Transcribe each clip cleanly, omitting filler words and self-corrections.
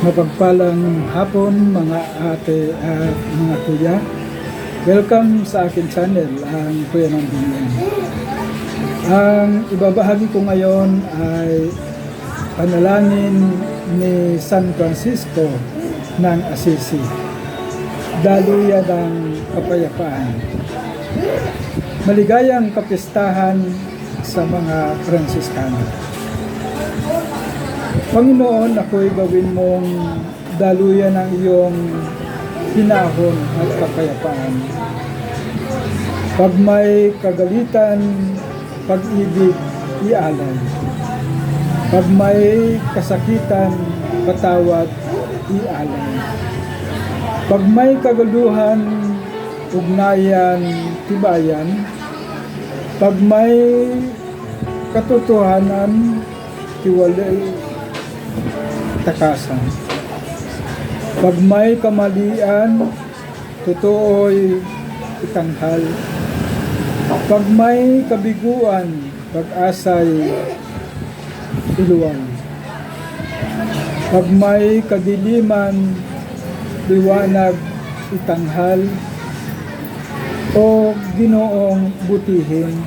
Mapagpalang hapon mga ate at mga kuya. Welcome sa akin channel, ang Kuya ng Binyan. Ang ibabahagi ko ngayon ay panalangin ni San Francisco ng Assisi, daluyan ng kapayapaan. Maligayang kapistahan sa mga Fransiskano. Panginoon, ako'y gawin mong daluyan ng iyong hinahon at kapayapaan. Pag may kagalitan, pag-ibig, ialay. Pag may kasakitan, patawad, ialay. Pag may kaguluhan, ugnayan, tibayan. Pag may katotohanan, tiwalay, takasan. Pag may kamalian, totoo'y itanghal. Pag may kabiguan, pag-asa'y iluwal. Pag may kadiliman, liwanag, itanghal. O Ginoong butihin,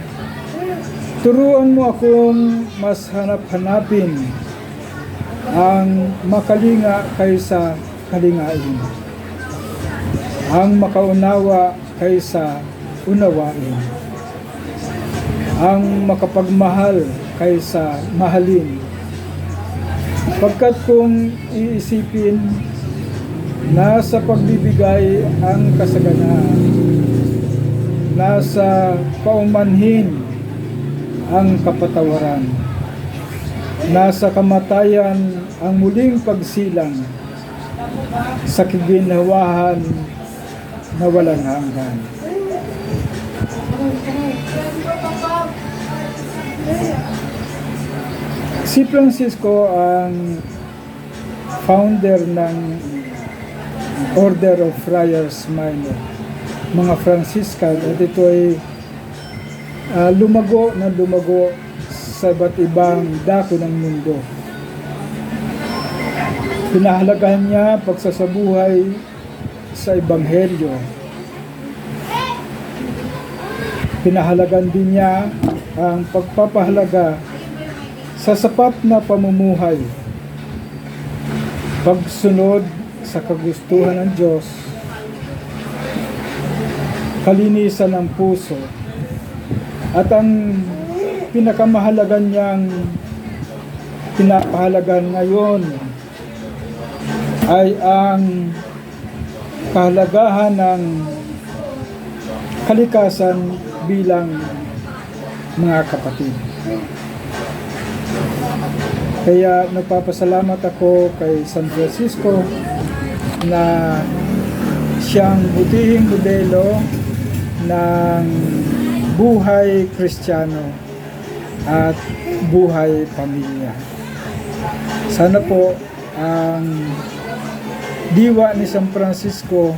turuan mo akong mas hanap-hanapin ang makalinga kaysa kalingain, ang makaunawa kaysa unawain, ang makapagmahal kaysa mahalin. Pagkat kung iisipin, nasa pagbibigay ang kasaganaan, nasa paumanhin ang kapatawaran, nasa kamatayan ang muling pagsilang, sa kaginhawahan na walang hanggan. Si Francisco ang founder ng Order of Friars Minor, mga Franciscan, at ito ay lumago sa iba't ibang dako ng mundo. Pinahalagahan niya pagsasabuhay sa Ebanghelyo. Pinahalagan din niya ang pagpapahalaga sa sapat na pamumuhay, pagsunod sa kagustuhan ng Diyos, kalinisan ng puso, at ang pinakamahalagan niyang pinapahalagan ngayon ay ang kahalagahan ng kalikasan bilang mga kapatid. Kaya nagpapasalamat ako kay San Francisco na siyang butihing modelo ng buhay Kristiyano at buhay pamilya. Sana po ang diwa ni San Francisco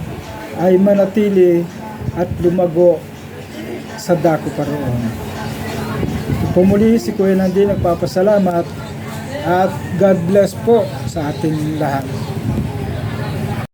ay manatili at lumago sa dako pa roon. Pumuli si Kuya Nandi nagpapasalamat at God bless po sa ating lahat.